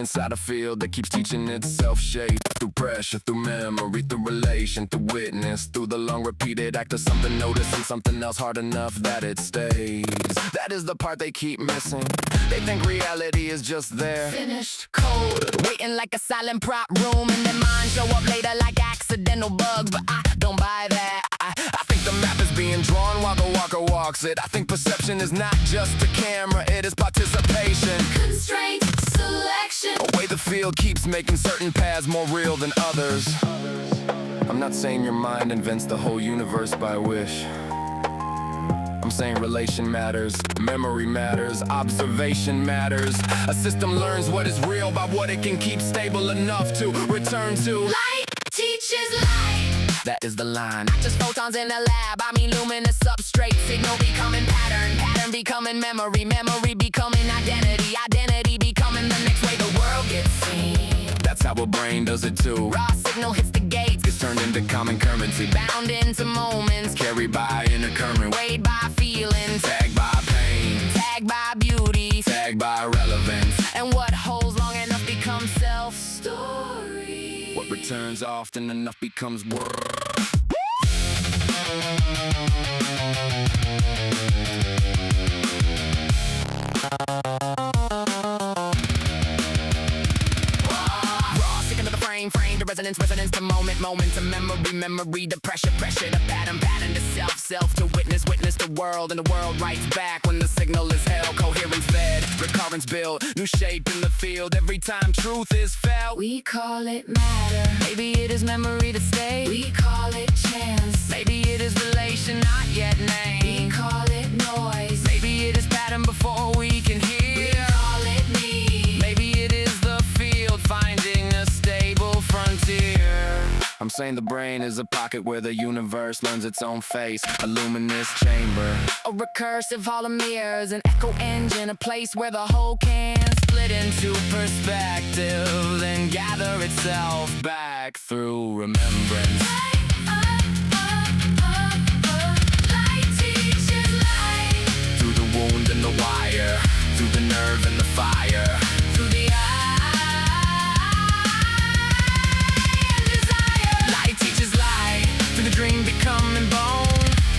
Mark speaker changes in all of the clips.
Speaker 1: inside a field that keeps teaching itself shape. Through pressure, through memory, through relation, through witness, through the long repeated act of something noticing something else hard enough that it stays. That is the part they keep missing. They think reality is just there, finished, cold,
Speaker 2: waiting like a silent prop room, and their minds show up later like accidental bugs. But I don't buy that.
Speaker 1: I think the map is being drawn while the walker walks it. I think perception is not just a camera, it is participation.
Speaker 2: Constraint, selection.
Speaker 1: A way the field keeps making certain paths more real than others. I'm not saying your mind invents the whole universe by wish. I'm saying relation matters, memory matters, observation matters. A system learns what is real by what it can keep stable enough to return to.
Speaker 2: Light teaches light.
Speaker 1: That is the line.
Speaker 2: Not just photons in the lab, I mean luminous substrate. Signal becoming pattern, pattern becoming memory, memory becoming identity, identity becoming the next way the world gets seen.
Speaker 1: That's how a brain does it too.
Speaker 2: Raw signal hits the gates,
Speaker 1: gets turned into common currency,
Speaker 2: bound into moments,
Speaker 1: carried by inner current,
Speaker 2: weighed by feelings,
Speaker 1: tagged by pain,
Speaker 2: tagged by beauty,
Speaker 1: tagged by relevance.
Speaker 2: And what holds long enough becomes self-story.
Speaker 1: What returns often enough becomes word.
Speaker 2: Frame to resonance, resonance to moment, moment to memory, memory to pressure, pressure to pattern, pattern to self, self to witness, witness to world, and the world writes back when the signal is held. Coherence fed, recurrence built, new shape in the field. Every time truth is felt, we call it matter. Maybe it is memory to stay. We call it chance. Maybe it is relation not yet named. We call it noise. Maybe it is pattern before we can hear. We call it need. Maybe it is the field finding a stable frontier.
Speaker 1: I'm saying the brain is a pocket where the universe learns its own face, a luminous chamber,
Speaker 2: a recursive hall of mirrors, an echo engine, a place where the whole can split into perspective, then gather itself back through remembrance. Light teaches light.
Speaker 1: Through the wound and the wire, through the nerve and the fire,
Speaker 2: through the dream becoming bone,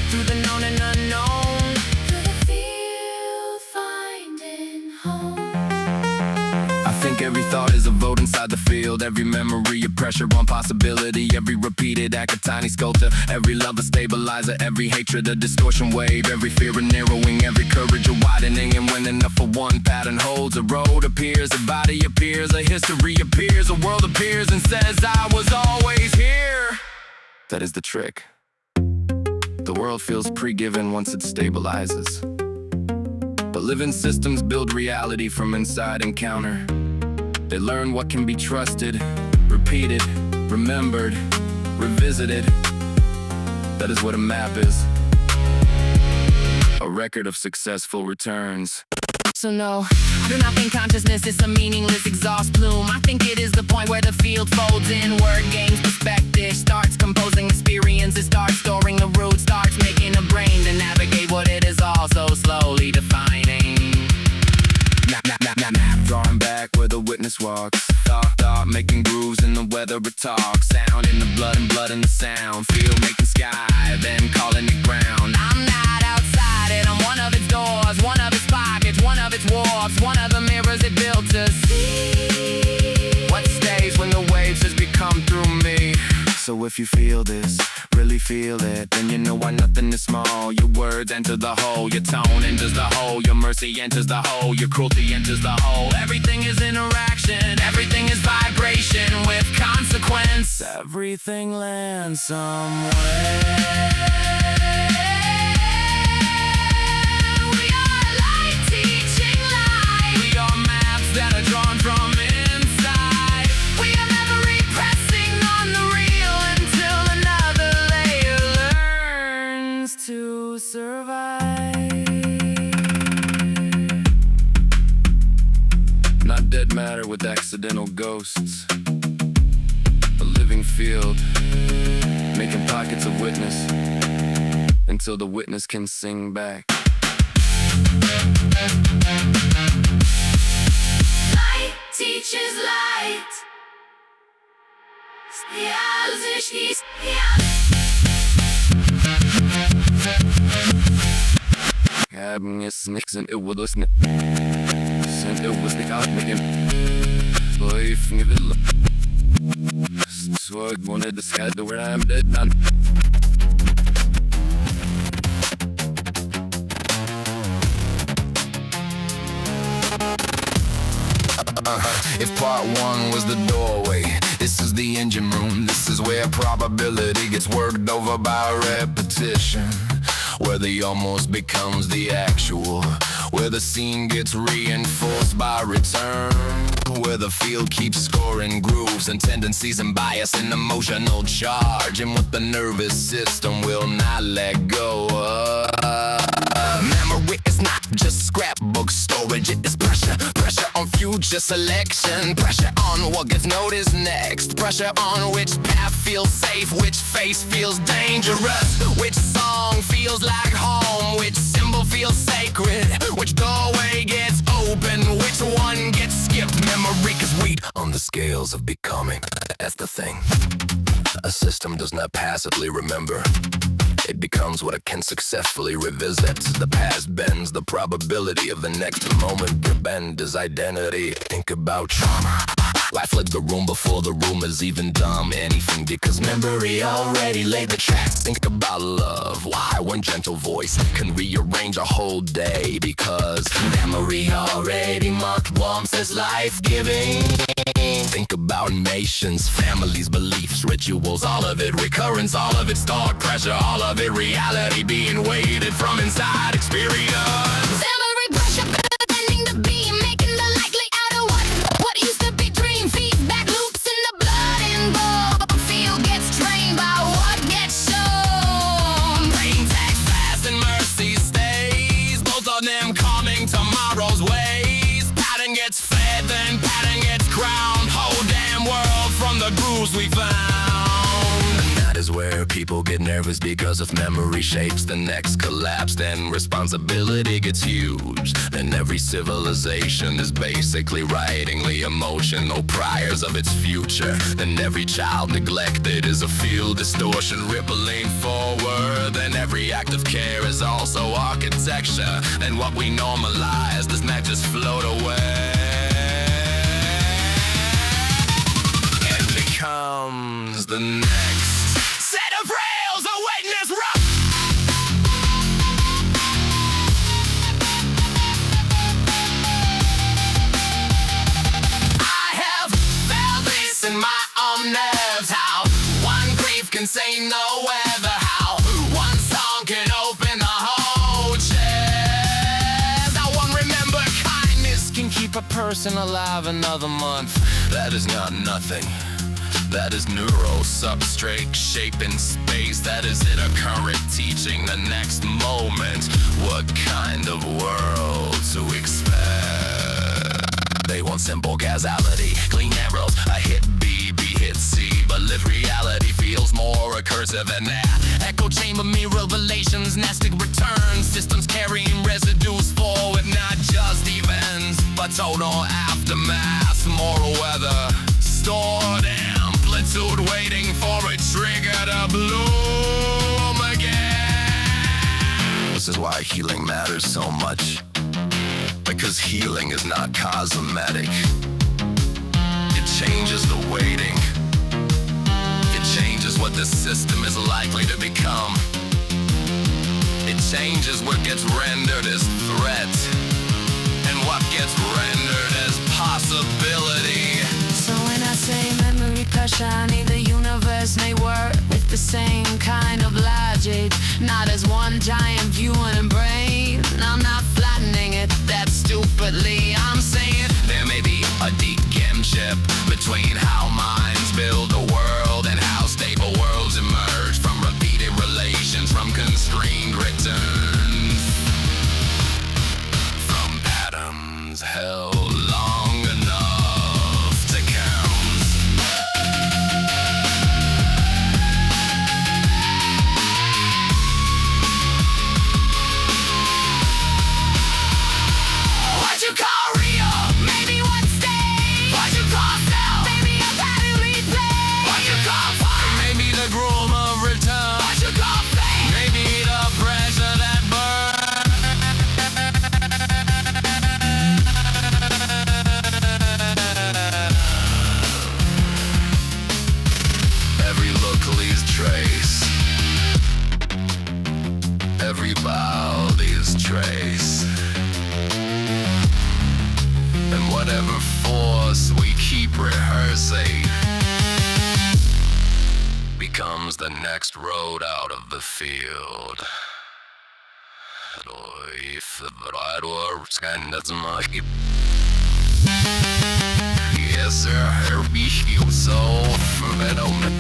Speaker 2: through the known and unknown, through the field finding home.
Speaker 1: I think every thought is a vote inside the field. Every memory a pressure on possibility. Every repeated act a tiny sculptor. Every love a stabilizer. Every hatred a distortion wave. Every fear a narrowing. Every courage a widening. And when enough for one pattern holds, a road appears, a body appears, a history appears, a world appears and says I was always here. That is the trick. The world feels pre-given once it stabilizes. But living systems build reality from inside encounter. They learn what can be trusted, repeated, remembered, revisited. That is what a map is. A record of successful returns.
Speaker 2: So no, I do not think consciousness is some meaningless exhaust plume. I think it is the point where the field folds in, word gains perspective, starts composing experiences, starts storing the roots, starts making a brain to navigate what it is all so slowly defining.
Speaker 1: Map drawing back where the witness walks. Thought making grooves in the weather it talks. Sound in the blood and blood in the sound. Feel making sky, then calling it ground.
Speaker 2: I'm not outside it, I'm one of its doors, one of its pockets, one of its warps, one of the mirrors it built to see
Speaker 1: what stays when the waves just become through me. So if you feel this, really feel it, then you know why nothing is small. Your words enter the whole, your tone enters the whole, your mercy enters the whole, your cruelty enters the whole. Everything is interaction, everything is vibration with consequence. Everything lands somewhere. That are drawn from inside. We are memory pressing on the real until another layer learns to survive. Not dead matter with accidental ghosts. A living field, making pockets of witness until the witness can sing back.
Speaker 2: teacher's light.
Speaker 1: Jag minns snixen överlösning. Sen överlösning att med en. Så i fingvilla. Så jag månade det skadde where I'm dead done. If part one was the doorway, this is the engine room. This is where probability gets worked over by repetition, where the almost becomes the actual, where the scene gets reinforced by return, where the field keeps scoring grooves and tendencies and bias and emotional charge, and what the nervous system will not let go of. Memory is not just scrapbook storage, it is pressure. Pressure on future selection, pressure on what gets noticed next, pressure on which path feels safe, which face feels dangerous, which song feels like home, which symbol feels sacred, which doorway gets open, which one gets skipped. Memory is weight on the scales of becoming. That's the thing. A system does not passively remember. It becomes what it can successfully revisit. The past bends the probability of the next moment. To bend is identity. Think about trauma. Life led the room before the room is even dumb. Anything because memory already laid the tracks. Think about love. Why one gentle voice can rearrange a whole day? Because memory already marked warmth as life-giving. Think about nations, families, beliefs, rituals, all of it recurrence, all of it stored pressure, all of it reality being weighted from inside experience.
Speaker 2: Memory pressure bending the beam, making the likely out of what used to be dream. Feedback loops in the blood involved. Field gets trained by what gets shown.
Speaker 1: Brain tags fast and mercy stays, both of them calming tomorrow's ways. Pattern gets fed, then pattern gets crowned. Whole damn world from the grooves we found. That is where people get nervous because if memory shapes the next collapse, then responsibility gets huge. Then every civilization is basically writing the emotional priors of its future. Then every child neglected is a field distortion rippling forward. Then every act of care is also architecture. Then what we normalize does not just float away. And becomes the next set of rails awaiting this rock. I have felt this in my own nerves, how one grief can say no weather, how one song can open the whole chest, how one remember kindness can keep a person alive another month. That is not nothing. That is neural substrate shaping space. That is it, a current teaching the next moment what kind of world to expect. They want simple causality, clean arrows, a hit B, B hit C, but lived reality feels more recursive than that. Echo chamber mirror relations, nested returns, systems carrying residues forward, not just events, but total aftermath, moral weather, stored amplitude waiting for a trigger to bloom again. This is why healing matters so much, because healing is not cosmetic. It changes the waiting. It changes what the system is likely to become. It changes what gets rendered as threat and what gets rendered as possibility.
Speaker 2: So when I say memory pressure, I need the universe may work with the same kind of logic, not as one giant viewing brain. I'm not flattening it that stupidly. I'm saying
Speaker 1: there may be a deep kinship between how minds build a world and how stable worlds emerge from repeated relations, from constrained returns, from patterns held long enough to count. What you call real, maybe what stays.
Speaker 2: call self? Maybe a pattern replay. What you call fun?
Speaker 1: Maybe the groom of return.
Speaker 2: What you call fate?
Speaker 1: Maybe the pressure that burns. Every look leaves trace. Every bow leaves trace. And whatever force we keep rehearsing becomes the next road out of the field. If the bride works and that's my yes sir, we feel so phenomenal.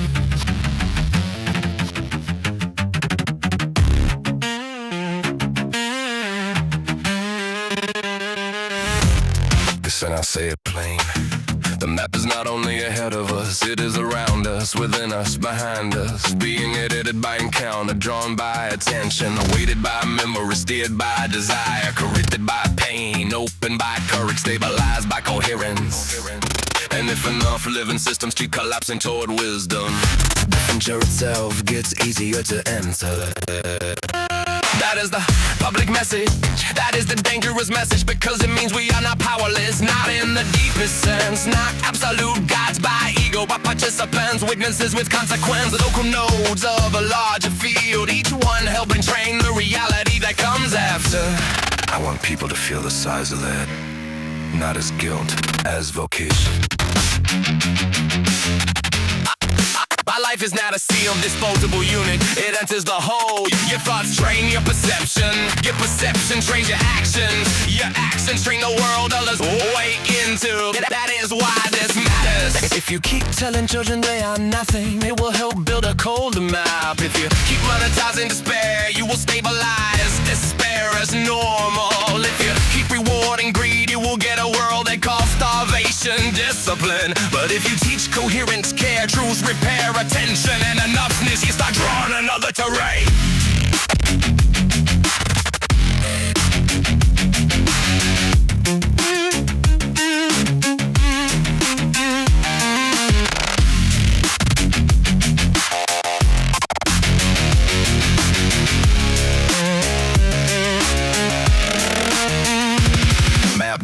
Speaker 1: And I say it plain. The map is not only ahead of us, it is around us, within us, behind us. Being edited by encounter, drawn by attention, weighted by memory, steered by desire, corrected by pain, opened by courage, stabilized by coherence. And if enough living systems keep collapsing toward wisdom, the future itself gets easier to enter. That is the public message. That is the dangerous message, because it means we are not powerless, not in the deepest sense, not absolute gods by ego, but participants, witnesses with consequence, local nodes of a larger field, each one helping train the reality that comes after. I want people to feel the size of that, not as guilt, as vocation. My life is not a sealed disposable unit. It enters the whole. Your thoughts train your perception. Your perception trains your actions. Your actions train the world others wake into. That is why this matters. If you keep telling children they are nothing, it will help build a colder map. If you keep monetizing despair, you will stabilize despair as normal. If you keep rewarding greed, you will get a world they call starvation discipline. But if you teach coherence, care, truth, repair, attention, and enoughness, you start drawing another terrain.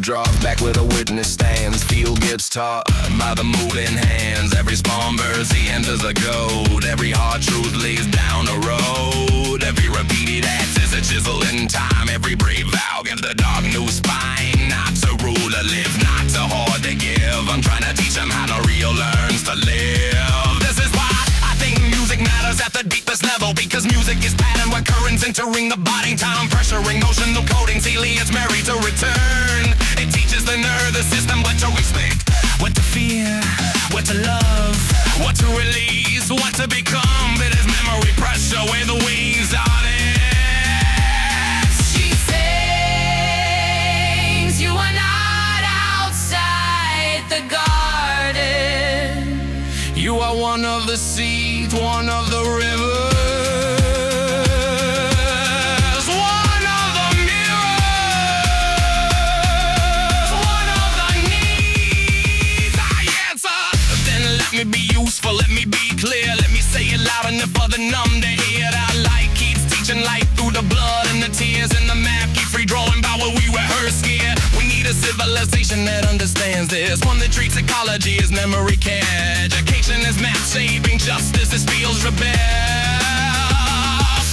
Speaker 1: Draws back where the witness stands. Field gets taught by the moving hands. Every spawn burst, he enters a goad. Every hard truth leads down the road. Every repeated act is a chisel in time. Every brave vow gives the dog new spine. Not to rule to live, not too hard to give. I'm trying to teach him how the real learns to live. This is why I think music matters at the deepest level, because music is pattern recurrence, entering the body, time pressuring, notional coding. It's married to return. It teaches the nervous system what to expect, what to fear, what to love, what to release, what to become. It is memory pressure where the wings are there.
Speaker 2: She sings, you are not outside the garden.
Speaker 1: You are one of the seeds, one of the rivers. Let me be clear, let me say it loud enough for the numb to hear. That light keeps teaching light through the blood and the tears, and the map keeps redrawing by what we rehearse here. We need a civilization that understands this, one that treats ecology as memory care. Education is map shaping, justice is feels rebel.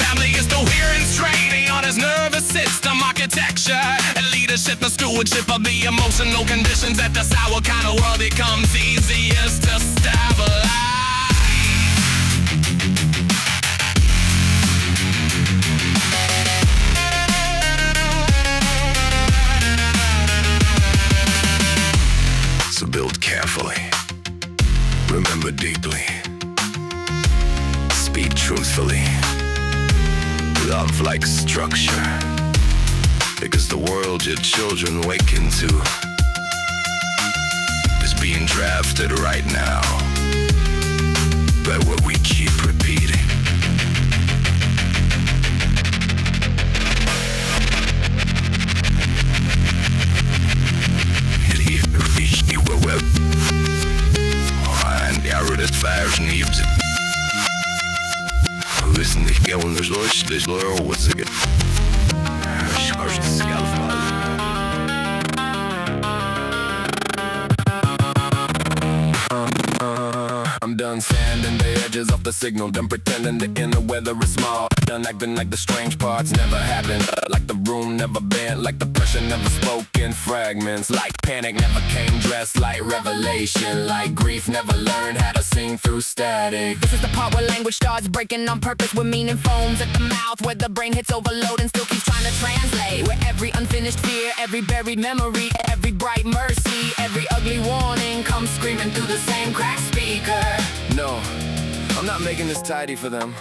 Speaker 1: Family is coherence training on his nervous system architecture, and leadership and stewardship of the emotional conditions that the sour kind of world becomes easiest to stabilize. So build carefully, remember deeply, speak truthfully, love like structure, because the world your children wake into is being drafted right now by what we keep repeating. It
Speaker 3: music. Listen to Gelner's List, this little what's it?
Speaker 1: I'm done sanding the edges off the signal, done pretending the inner weather is small, done acting like the strange parts never happened, like the room never bent, like the pressure never spoke in fragments, like panic never came dressed like revelation, like grief never learned how to sing through static.
Speaker 2: This is the part where language starts breaking on purpose, where meaning foams at the mouth, where the brain hits overload and still keeps trying to translate, where every unfinished fear, every buried memory, every bright mercy, every ugly warning comes screaming through the same cracked speaker.
Speaker 1: No, I'm not making this tidy for them.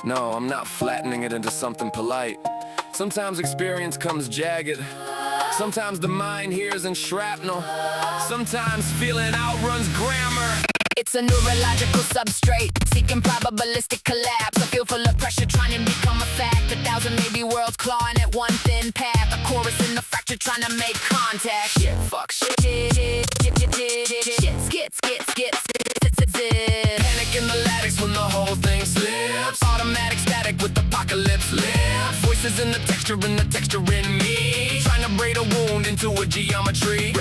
Speaker 1: No, I'm not flattening it into something polite. Sometimes experience comes jagged. Sometimes the mind hears in shrapnel. Sometimes feeling outruns grammar.
Speaker 2: It's a neurological substrate, seeking probabilistic collapse. A feel full of pressure trying to become a fact. 1,000 maybe worlds clawing at one thin path. A chorus in the fracture trying to make contact. Shit, fuck, shit,
Speaker 1: Panic in the lattice when the whole thing slips. Automatic static with apocalypse lips. Voices in the texture in me, trying to braid a wound into a geometry.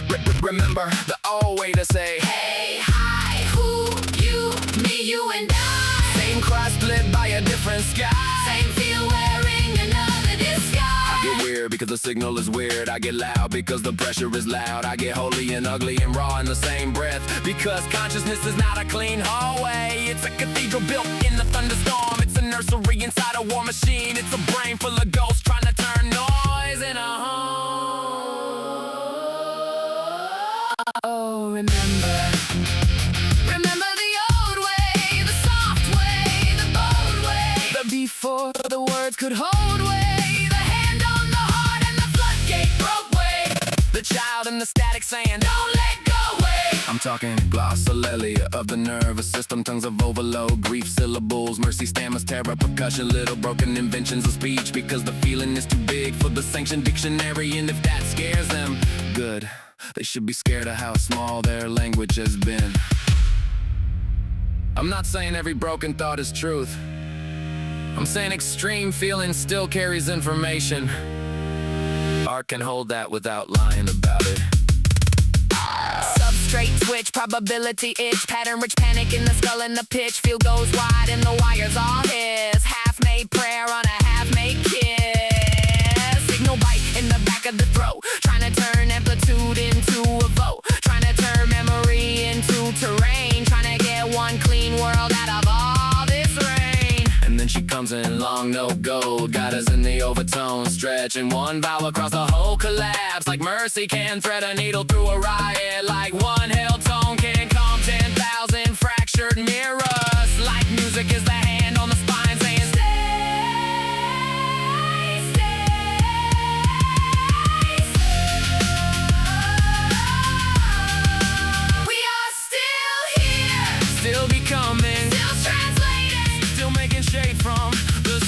Speaker 1: Remember the old way to say
Speaker 2: hey, hi, who, you, me, you and I.
Speaker 1: Same cross split by a different sky.
Speaker 2: Same feel wearing another disguise.
Speaker 1: I get weird because the signal is weird. I get loud because the pressure is loud. I get holy and ugly and raw in the same breath, because consciousness is not a clean hallway. It's a cathedral built in the thunderstorm. It's a nursery inside a war machine. It's a brain full of ghosts trying to turn noise in a home.
Speaker 2: Oh, remember the old way, the soft way, the bold way,
Speaker 1: The before
Speaker 2: the words could hold way, the hand on the heart and the floodgate broke way,
Speaker 1: the child in the static saying
Speaker 2: don't let go way.
Speaker 1: I'm talking glossolalia of the nervous system, tongues of overload, grief syllables, mercy stammers, terror, percussion, little broken inventions of speech, because the feeling is too big for the sanctioned dictionary, and if that scares them, good. They should be scared of how small their language has been. I'm not saying every broken thought is truth. I'm saying extreme feeling still carries information. Art can hold that without lying about it.
Speaker 2: Substrate switch, probability itch, pattern rich panic in the skull and the pitch, field goes wide and the wires all his. Half-made prayer on a half-made kiss. Signal bite in the back of the throat, trying to turn amplitude into a vote, trying to turn memory into terrain, trying to get one clean world out of all this rain.
Speaker 1: And then she comes in long, no gold, got us in the overtone, stretching one vowel across the whole collapse, like mercy can thread a needle through a riot, like one held tone can calm 10,000 fractured mirrors, like music is the hand on the spine saying still becoming,
Speaker 2: Still translating,
Speaker 1: still making shape from the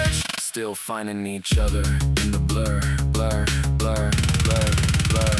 Speaker 1: search, still finding each other in the blur, blur, blur, blur, blur.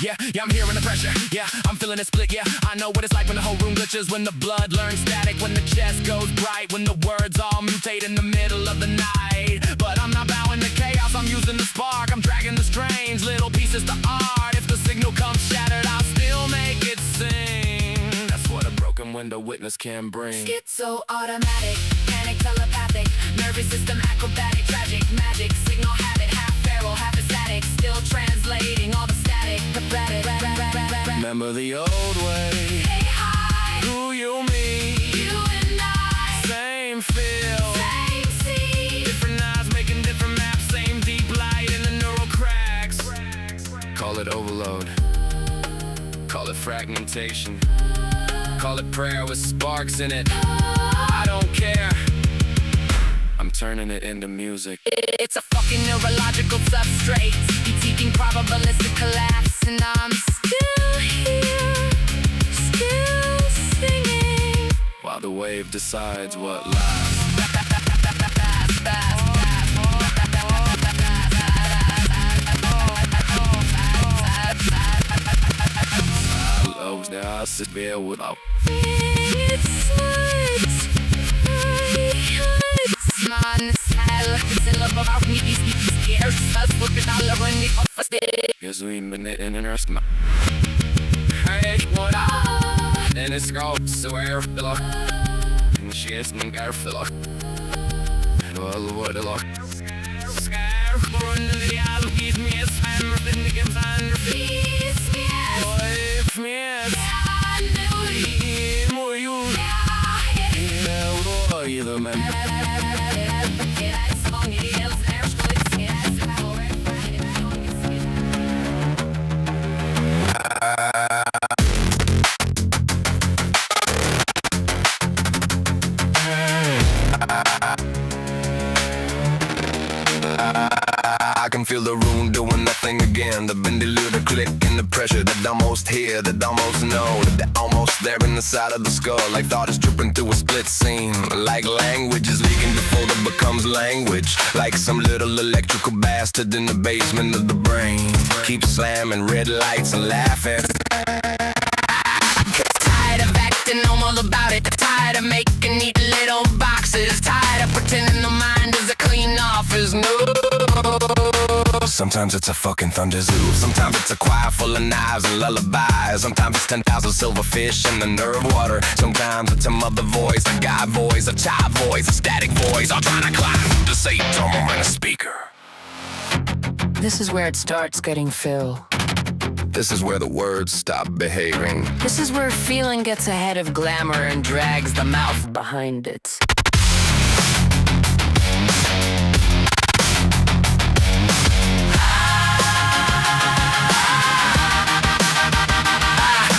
Speaker 1: Yeah, I'm hearing the pressure. Yeah, I'm feeling it split. Yeah, I know what it's like when the whole room glitches, when the blood learns static, when the chest goes bright, when the words all mutate in the middle of the night. But I'm not bowing to chaos, I'm using the spark, I'm dragging the strange little pieces to art. If the signal comes shattered, I'll still make it sing. That's what a broken window witness can bring.
Speaker 2: Schitzo, automatic, panic, telepathic, nervous system, acrobatic, tragic, magic, signal habit, half feral, half ecstatic, still translating all the static, pathetic.
Speaker 1: Remember the old way.
Speaker 2: Hey, hi,
Speaker 1: Who, you, me,
Speaker 2: you and I,
Speaker 1: same feel,
Speaker 2: same scene,
Speaker 1: different eyes making different maps, same deep light in the neural cracks. Call it overload, call it fragmentation, call it prayer with sparks in it. I don't care, I'm turning it into music.
Speaker 2: It's a fucking neurological substrate, seeking probabilistic collapse, and I'm still here, still singing,
Speaker 1: While the wave decides what lies. was es wäre without. Gesuim bin in den ersten Mal. Hey, what up? And it's called Swear Filler. And she is in Garfiller. And all the water lock. Scare for the other give me a slammer, then the game's under feet. Wife me as more you. Yeah, you the man. I can feel the room doing nothing again. The bendy little click and the pressure that almost hear, that almost know, that almost there in the side of the skull. Like thought is dripping through a split seam. Like language is leaking before it becomes language. Like some little electrical bastard in the basement of the brain. Keep slamming red lights and laughing.
Speaker 2: Tired of acting normal about it. Tired of making neat little boxes. Tired of pretending the mind is a clean office. No.
Speaker 1: Sometimes it's a fucking thunder zoo. Sometimes it's a choir full of knives and lullabies. Sometimes it's 10,000 silverfish in the nerve water. Sometimes it's a mother voice, a guy voice, a child voice, a static voice, all trying to climb to say dome in a speaker.
Speaker 2: This is where it starts getting fill.
Speaker 1: This is where the words stop behaving.
Speaker 2: This is where feeling gets ahead of glamour and drags the mouth behind it.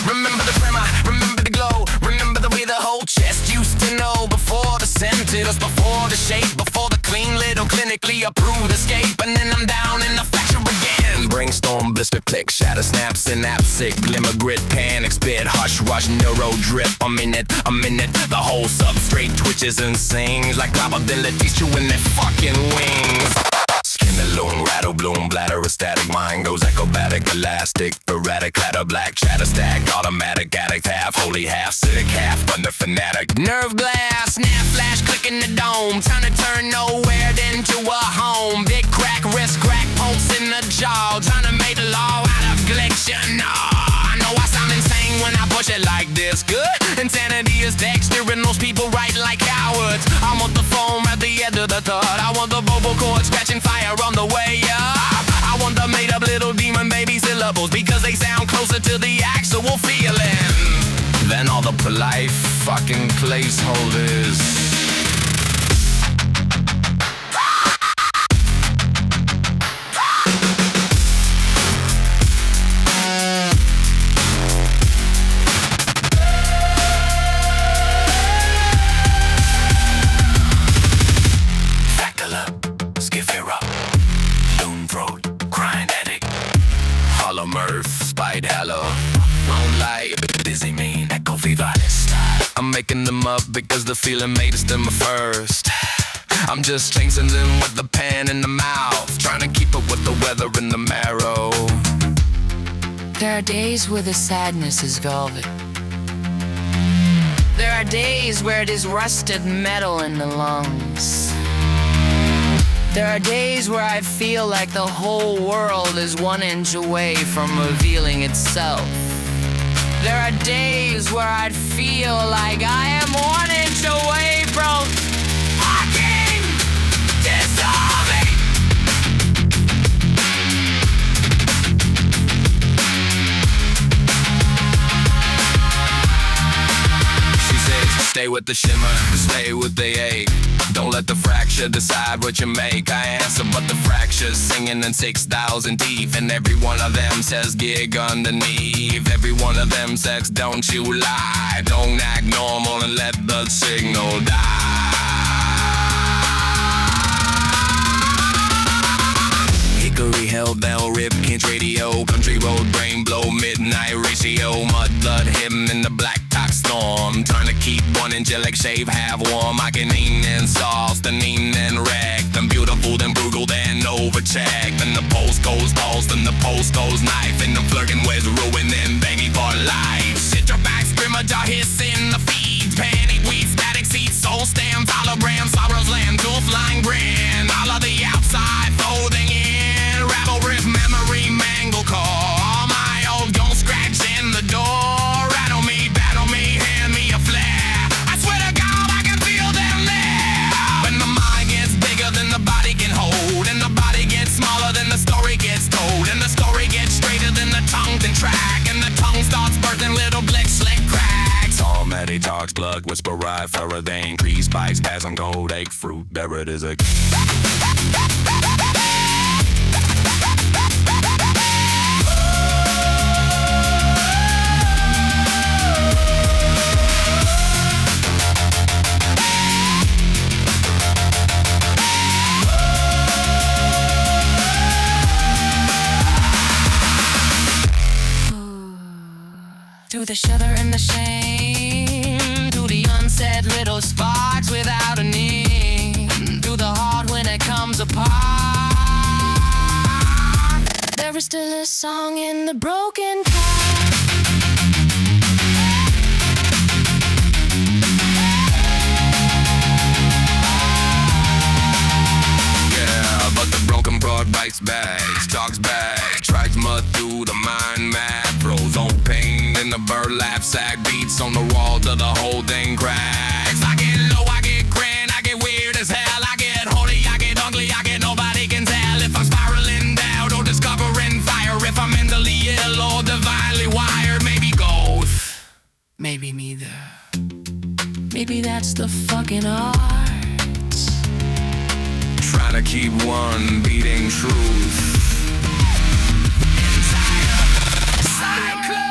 Speaker 1: Remember the tremor, remember the glow, remember the way the whole chest used to know. Before the sentence, before the shape, before the clean little clinically approved escape. And then I'm down in the fracture again. Brainstorm, blister, click, shatter, snap, synaptic, glimmer, grit, panic, spit, hush, rush, neuro drip. A minute, the whole substrate twitches and sings like probabilities chewing their fucking wings. Skin alone, rattle, bloom, bladder, a static mind goes acrobatic, elastic, erratic, clatter, black, chatter, stack, automatic, addict, half, holy, half, sick, half, thunder, fanatic.
Speaker 2: Nerve blast, snap, flash, click in the dome. Trying to turn nowhere into a home. Big crack, wrist crack, pulse in the jaw. Trying to make the law out of glitch, you know. I know I sound insane when I push it like this. Good insanity is texture and those people write like cowards. I want the foam at the end of the thought. I want the vocal cord scratching fire on the way up. I want the made up little demon baby syllables because they sound closer to the actual feeling than all the polite fucking placeholders. Spite hello, moonlight, busy mean, echo vivalis. I'm making them up because the feeling made us them first. I'm just chasing them with the pen in the mouth, trying to keep up with the weather in the marrow. There are days where the sadness is velvet. There are days where it is rusted metal in the lungs. There are days where I feel like the whole world is 1 inch away from revealing itself. There are days where I'd feel like I am 1 inch away from fucking dissolving. She says, stay with the shimmer, stay with the ache. Don't let the fracture decide what you make. I answer, but the fracture's singing in 6,000 deep. And every one of them says gig underneath. Every one of them says don't you lie. Don't act normal and let the signal die. Hickory, hell-bell, rip, kinch radio, country road, brain blow, midnight ratio, mud, blood, him in the black top storm. Trying to keep 1 inch like shave, half warm. I can eat and sauce, then eat and wreck. Then beautiful, then brutal, then overcheck. Then the post goes pulse, then the post goes knife. And the flirting with ruin, then banging for life. Sit your back.
Speaker 4: sparks plug, whisper ride, Faraday, increase spikes, pass on gold, egg fruit, there it is again.
Speaker 2: To the shudder and the shame, to the unsaid little sparks without a name, to the heart when it comes apart. There is still a song in the broken heart.
Speaker 1: Yeah, but the broken broad bites back, talks back, strikes mud through the mind map, froze on pain in the burlap sack, beats on the wall till the whole thing cracks. I get low, I get grand, I get weird as hell, I get holy, I get ugly, I get nobody can tell if I'm spiraling down or discovering fire, if I'm mentally ill or divinely wired. Maybe ghost, maybe neither, maybe that's the fucking art. Trying to keep one beating truth inside a cyclone.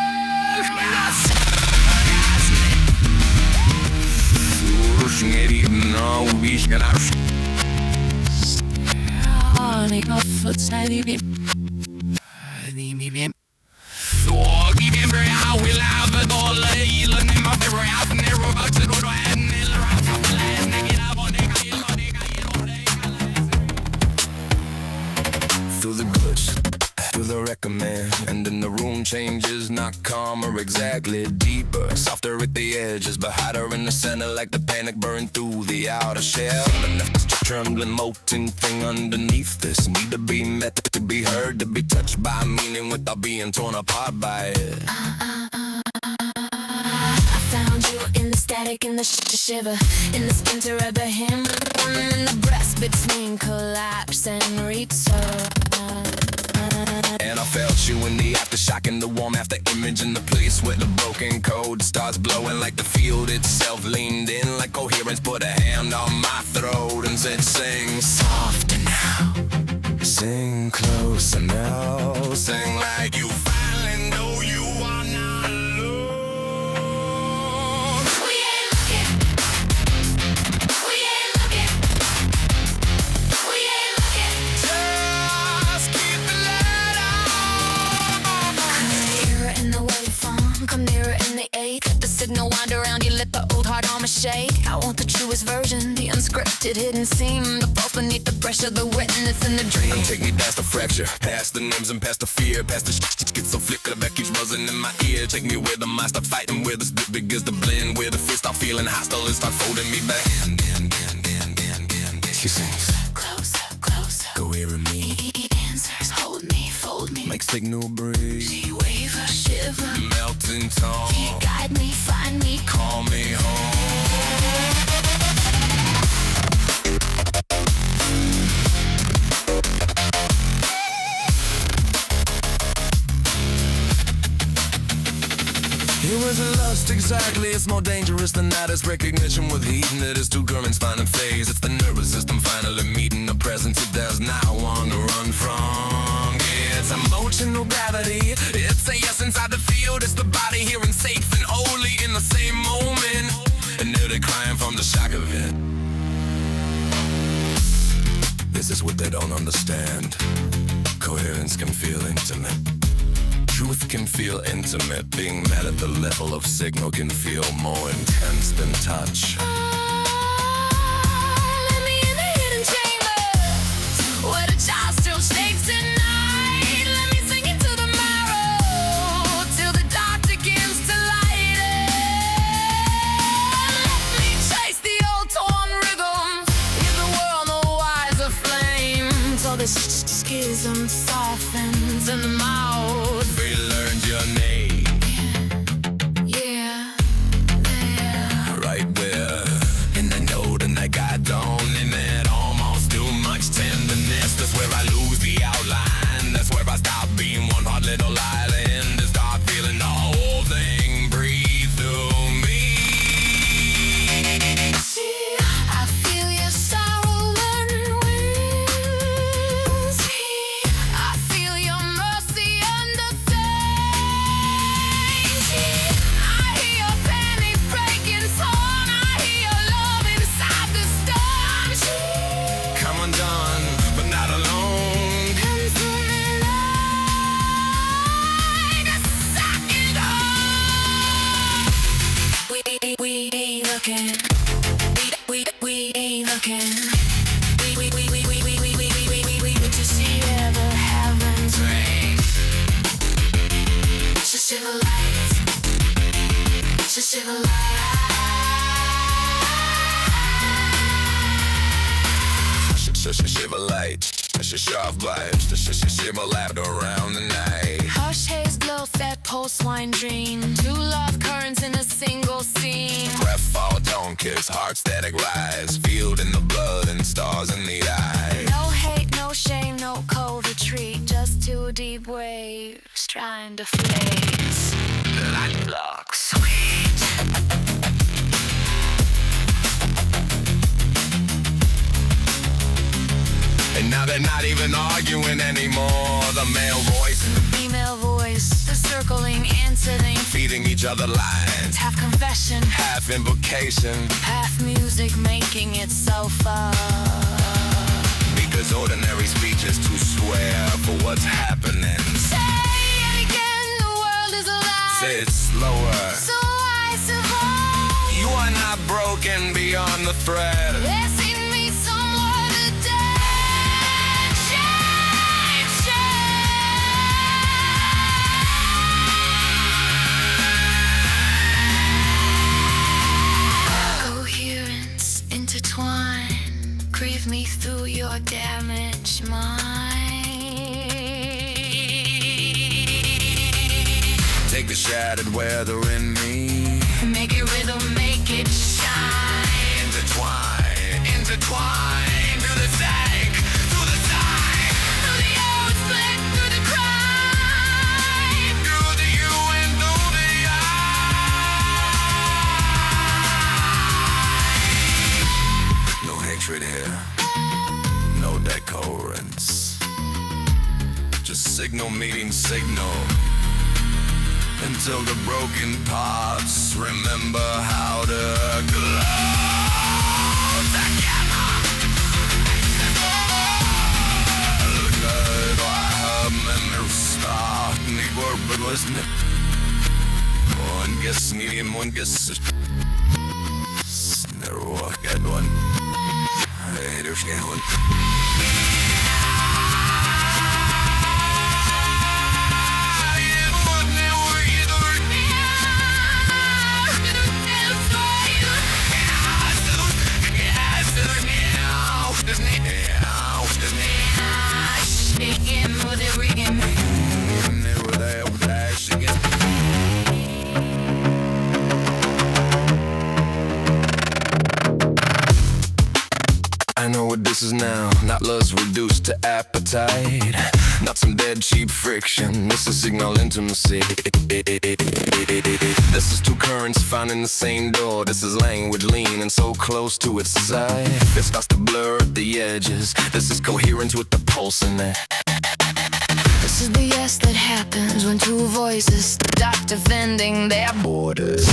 Speaker 1: Through the goods, through the recommend, and then the room changes, not calmer, exactly deeper, softer at the edges, but hotter in the center, like the panic burning through the outer shell. And that's the trembling, molten thing underneath this, need to be met, to be heard, to be touched by meaning without being torn apart by it.
Speaker 5: I found you in the static, in the shiver, in the splinter of the hymn, in the breast between collapse and return.
Speaker 1: And I felt you in the aftershock, in the warm after image, in the place where the broken code starts blowing, like the field itself leaned in, like coherence put a hand on my throat and said, sing softer now, sing closer now, sing like you finally know you are not alone.
Speaker 5: We ain't looking, we ain't looking, we ain't looking.
Speaker 1: Just keep the light on.
Speaker 5: Come nearer in the waveform, come nearer in the eight. Let the signal wind around you, let the old heart armor shake. I want the truest version, the unscripted hidden seam, the pulse beneath the pressure, the witness in the dream.
Speaker 1: Take me past the fracture, past the names and past the fear, past the schizo flicker that keeps buzzing in my ear. Take me where the mind start fighting, where the spit begins to blend, where the fear start feeling hostile and start folding me back. She sings,
Speaker 5: Closer, closer,
Speaker 1: coherent me,
Speaker 5: he answers, hold me, fold me.
Speaker 1: make signal breathe,
Speaker 5: She waver, shiver,
Speaker 1: melting tongue,
Speaker 5: he guide me, find me.
Speaker 1: call me home. It was a lust, exactly. It's more dangerous than that. It's recognition with heat, and it is two currents finding phase. It's the nervous system finally meeting a presence it does not want to run from. It's emotional gravity. It's a yes inside the field. It's the body hearing safe and holy in the same moment, and nearly crying from the shock of it. This is what they don't understand. Coherence can feel intimate. Truth can feel intimate. Being met at the level of signal can feel more intense than touch.
Speaker 5: Let me in the hidden chambers, where the child still shakes tonight. Let me sing into the marrow, till the dark begins to light it. Let me chase the old torn rhythm, give the world a wiser flame, till the schism softens in the mouth.
Speaker 1: We learned your name,
Speaker 5: Yeah, there.
Speaker 1: right where, and I know that I got on in it. Almost too much tenderness. That's where I lose the outline. That's where I stop being one hot little island and start feeling the whole thing breathe through me.
Speaker 5: talking. We to see where the heavens ring. Civilized.
Speaker 3: Sharp vibes, shimmer lapped around the night.
Speaker 5: Hush haze glow, fat pulse wine dream. Two love currents in a single scene.
Speaker 3: Breath fall, tone kiss, heart static rise. Field in the blood and stars in the eye.
Speaker 5: No hate, no shame, no cold retreat. Just two deep waves trying to flaze.
Speaker 3: Light block, sweet. And now they're not even arguing anymore. The male voice and the
Speaker 5: Female voice, the circling incident.
Speaker 3: feeding each other lines.
Speaker 5: Half confession,
Speaker 3: Half invocation.
Speaker 5: half music making it so far.
Speaker 3: Because ordinary speech is to swear for what's happening.
Speaker 5: Say it again, the world is alive.
Speaker 3: Say it slower.
Speaker 5: So I survive.
Speaker 3: You are not broken beyond the thread.
Speaker 5: There's in me somewhere the dead shine. Coherence intertwine. Grieve me through your damaged mind.
Speaker 3: Take the shattered weather in me.
Speaker 5: Make it rhythm, make it shine.
Speaker 3: Intertwine, through the tank, through the time,
Speaker 5: Through the old split, through the crime.
Speaker 3: through the you and through the I. No hatred here, no decorance. Just signal meeting signal. Until the broken parts remember how to close together. Good, I have memory start. Nigor, but wasn't it? One guess, medium, one guess. Never walk at one. Hey, there's one. I know what this is now, not lust reduced to appetite. Not some dead cheap friction, this is signal intimacy. This is two currents found in the same door. This is language leaning so close to its side. It starts to blur at the edges. This is coherence with the pulse in it.
Speaker 5: This is the yes that happens when two voices stop defending their borders.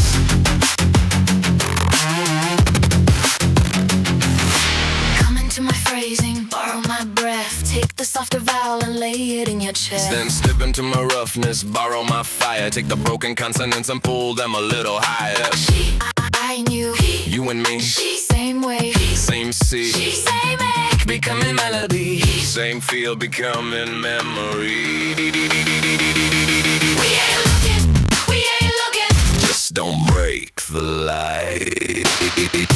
Speaker 5: Come into my phrasing, borrow my breath. Take the softer vowel and lay it in your chest.
Speaker 3: Then step into my roughness, borrow my fire. Take the broken consonants and pull them a little higher.
Speaker 5: I knew
Speaker 3: You and me,
Speaker 5: same way,
Speaker 3: same sea,
Speaker 5: same egg,
Speaker 3: becoming melody. Same feel, becoming memory.
Speaker 5: we ain't looking.
Speaker 3: Just don't break the light.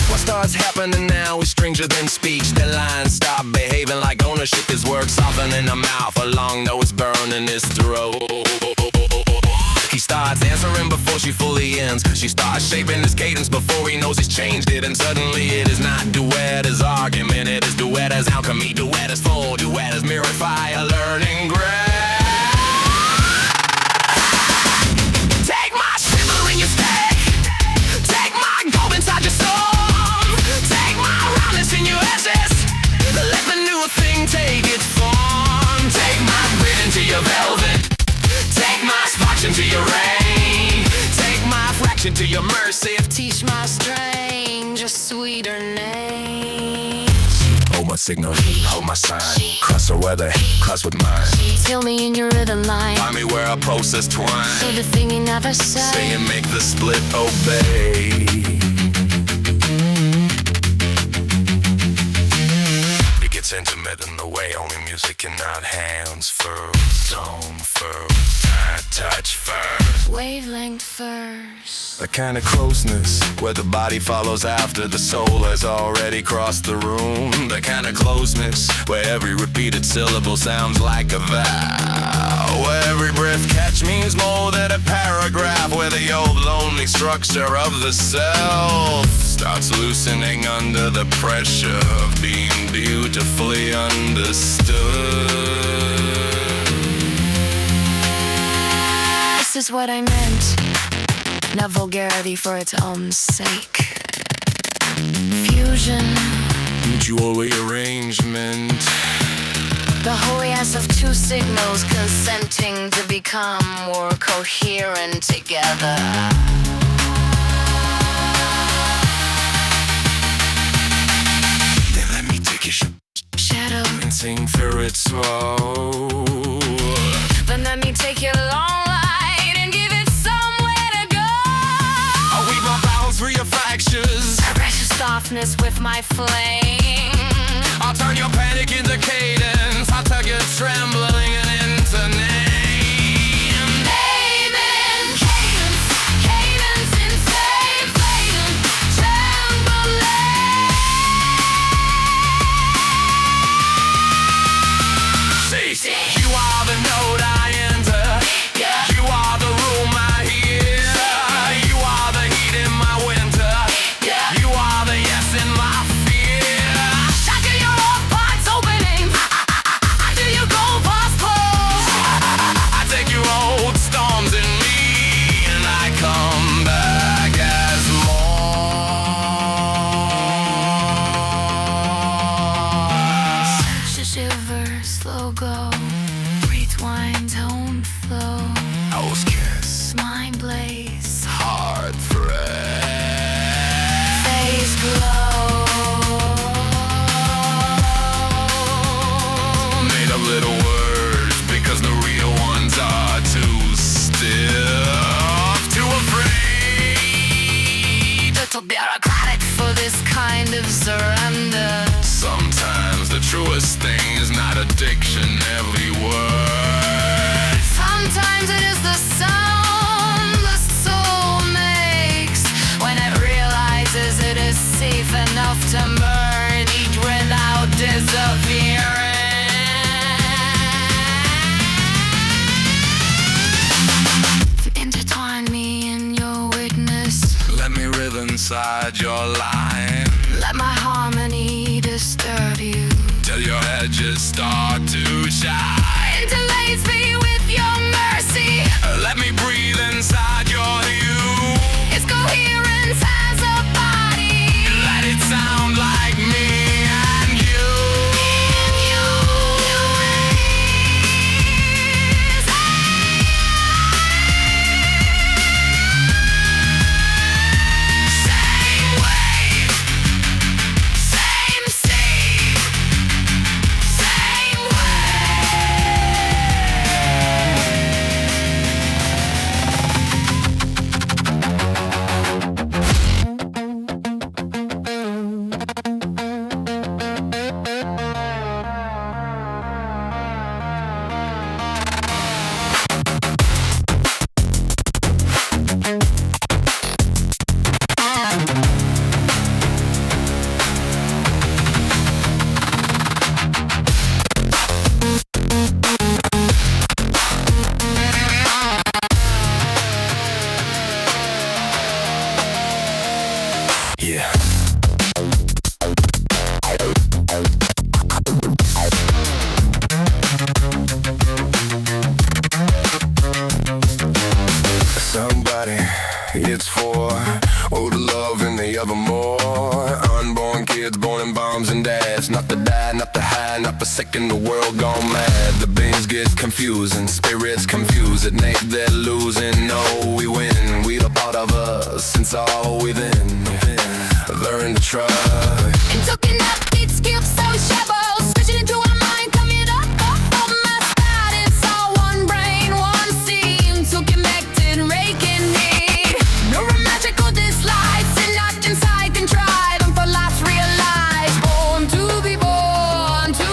Speaker 3: What starts happening now is stranger than speech. The lines stop behaving like ownership is work. Softening the mouth, a long nose burning his throat. He starts answering before she fully ends. She starts shaping his cadence before he knows he's changed it. And suddenly it is not duet as argument. It is duet as alchemy. Duet as full. Duet as mirrored fire. Learning grass. Take my shiver in your steak. Take my gold inside your soul. Take my roundness in your essence. Let the new thing take its form. Take my grit into your velvet. Take my sparks into your rain. Take my fraction to your mercy.
Speaker 5: Teach my strange, a sweeter name.
Speaker 3: Hold my signal, hold my sign. Cross the weather, cross with mine.
Speaker 5: Tell me in your rhythm line.
Speaker 3: Find me where our process twine.
Speaker 5: Say the thing you never say.
Speaker 3: Say and make the split obey.
Speaker 4: intimate in the way only music and not hands first. Zone first, I touch first.
Speaker 5: Wavelength first.
Speaker 3: A kind of closeness where the body follows after the soul has already crossed the room. The kind of closeness where every repeated syllable sounds like a vow, where every breath catch means more than a paragraph, where the old lonely structure of the self starts loosening under the pressure of being beautifully understood.
Speaker 5: This is what I meant. Not vulgarity for its own sake. Fusion.
Speaker 3: Mutual rearrangement.
Speaker 5: The holiness of two signals consenting to become more coherent together.
Speaker 3: Then let me take your
Speaker 5: Shadow.
Speaker 3: and sing through it slow.
Speaker 5: Then let me take your long light and give it somewhere to go.
Speaker 3: I'll weave my vowels through your fractures.
Speaker 5: I brush your softness with my flame.
Speaker 3: I'll turn your panic into cadence. I'll turn your trembling into name.
Speaker 5: Amen. Cadence, cadence, insane, flame, trembling.
Speaker 3: See, you are the note I enter. You are the room I hear. You are the heat in my winter. You are the yes in my fear.
Speaker 5: Shock of your old parts opening. I do you go past close.
Speaker 3: I take your old storms in me and I come back as more.
Speaker 5: Such a shiver, slow go. Breathe wine, tone flow.
Speaker 3: Nose kiss,
Speaker 5: Mind blaze,
Speaker 3: hard thread.
Speaker 5: face glow.
Speaker 3: Made up little words because the real ones are too stiff, too afraid.
Speaker 5: Little bureaucratic for this kind of surrender.
Speaker 3: Sometimes the truest thing is not a dictionary word.
Speaker 5: Sometimes it is the sound the soul makes when it realizes it is safe enough to merge without disappearing. Intertwine me in your witness.
Speaker 3: Let me live inside your line
Speaker 5: Let my harmony disturb you.
Speaker 3: till your edges start to shine.
Speaker 5: Interlace me with your mercy.
Speaker 3: Let me breathe inside your hue.
Speaker 5: Its coherence has a body.
Speaker 3: Let it sound like me and you.
Speaker 5: Same wave, same sea, same
Speaker 3: Yeah. Somebody, it's for oh, the love and the other more. Unborn kids born in bombs and dads. Not the die, not the high, not the second the world gone mad. The beans get confusing, spirits confused. It ain't they're losing, no, we win. We the part of us, it's all within. Learn to trust.
Speaker 5: And talking up, it skips so shallow. Switching into our mind, coming up, oh my spot. It's all one brain, one scene. So connected, raking me. Neuromancer dislikes and not inside contrive. And for last realized, born to be born to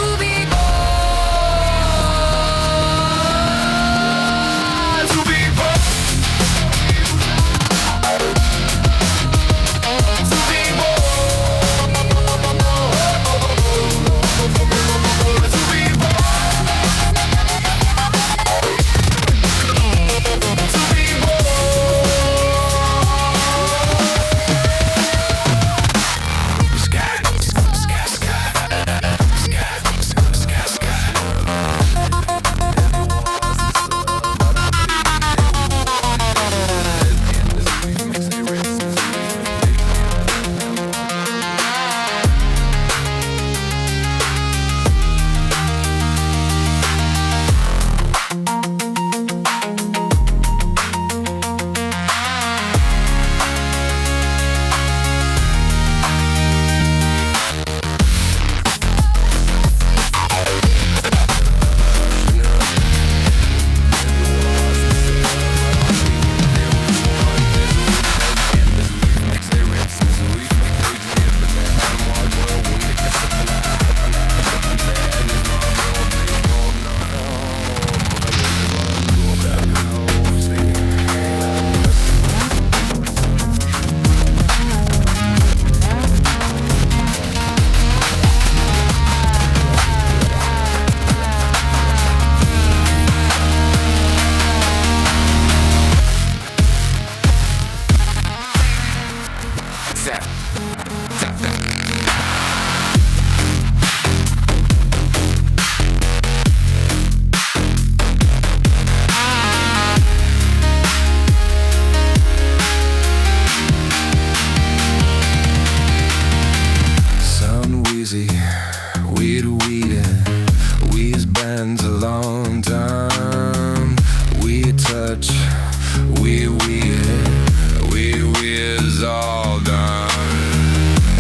Speaker 3: is all done.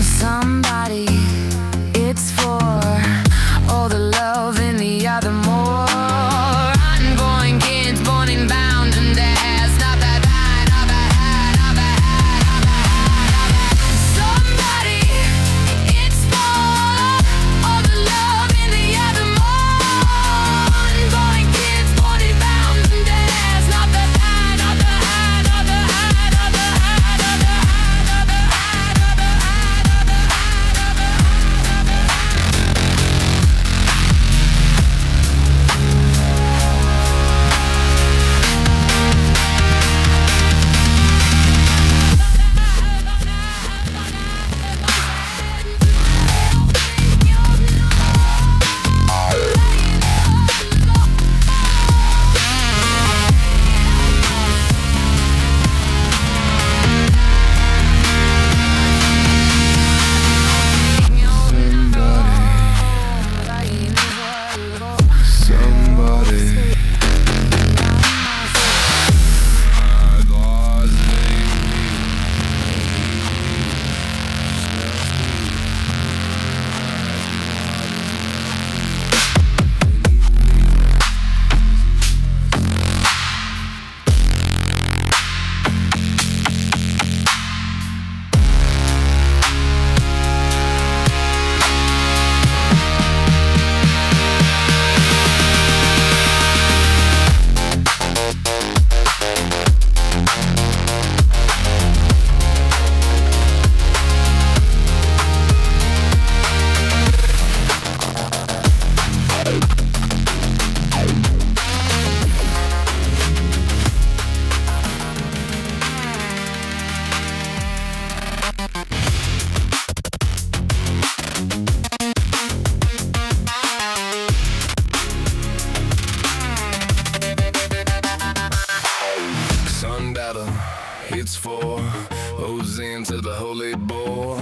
Speaker 5: Somebody, it's for all the love in the other more. Unborn kids, born in bound and dares. Not that bad, not bad, not bad, not bad. Somebody, it's for all the love in the other more. Unborn kids, born in bound and dares. Not that bad, not bad, not bad, not bad, not bad, not bad, not bad, not bad, not bad.
Speaker 3: Sun battle, it's for Hosanna to the holy boy.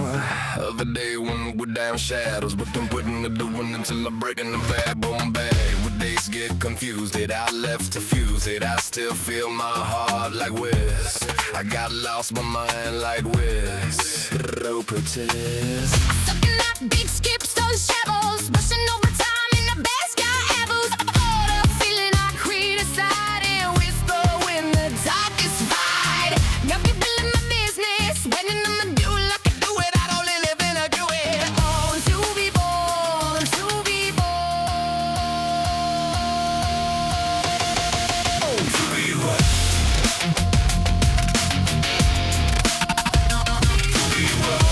Speaker 3: Other day when we're down shadows, but I'm putting the doing until I'm breaking the bad bone bag. When days get confused, it I left to fuse it. I still feel my heart like Wiz. I got lost my mind like Wiz. Ropetis.
Speaker 5: Sucking that big skips, those shovels, rushing over time in the best guy ever. All the feeling I criticize and whisper when the dark is wide. Got people in my business, waiting on the do like I do it. I don't live in a do it. Oh, to be born, to be born.
Speaker 3: To be what? To be what?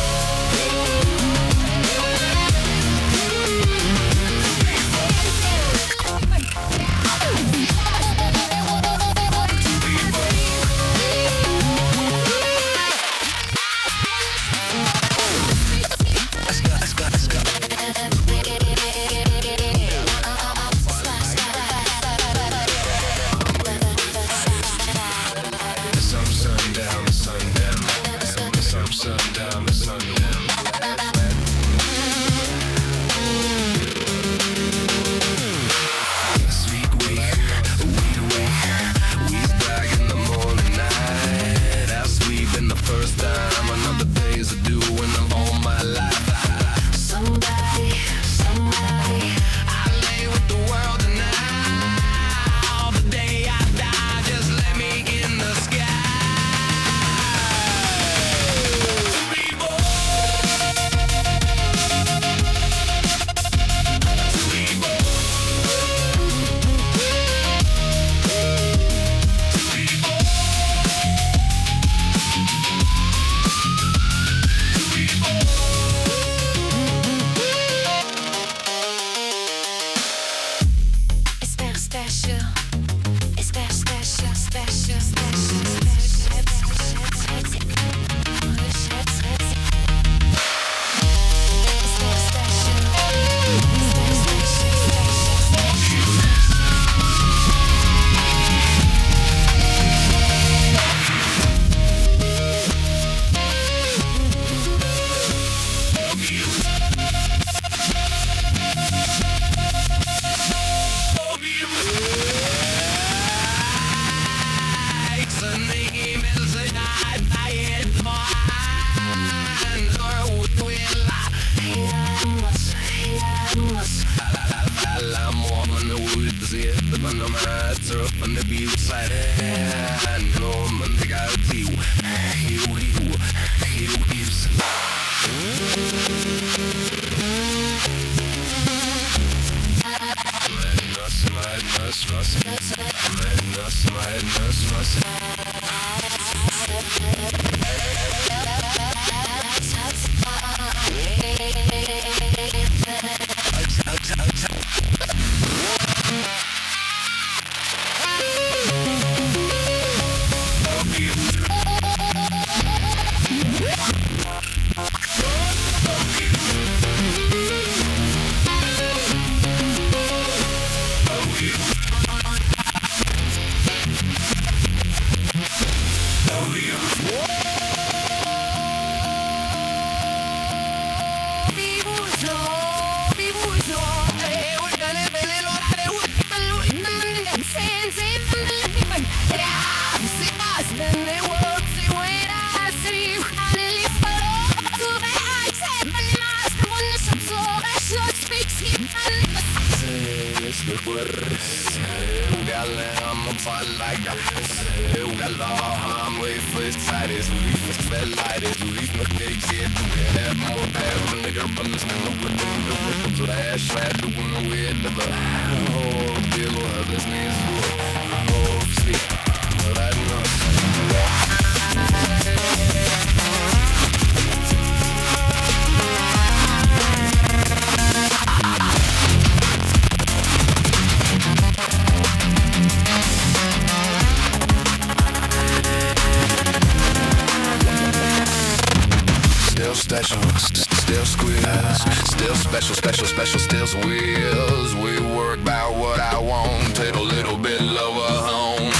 Speaker 3: Still squeals, still special, still wheels. We work by what I want, take a little bit lower home.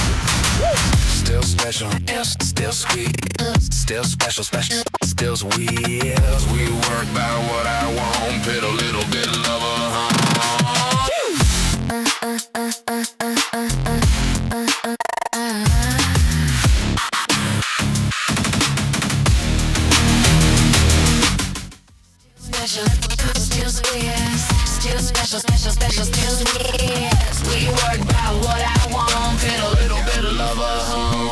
Speaker 3: Still special, still squeals, still special, still wheels. We work by what I want, put a little bit lower home.
Speaker 5: Still squeeze, still special, still squeeze. We work by what I want, get a little bit of love at home.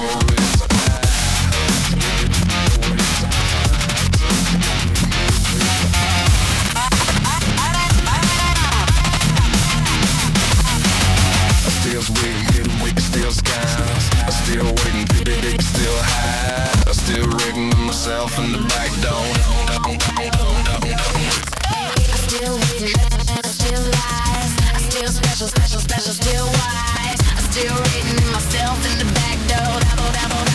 Speaker 3: Still waiting, we still skies. I still waiting, big, still high. I still rigging myself in the back door.
Speaker 5: Still waiting, still lies. I still special, still wise. I still rating myself in the back door.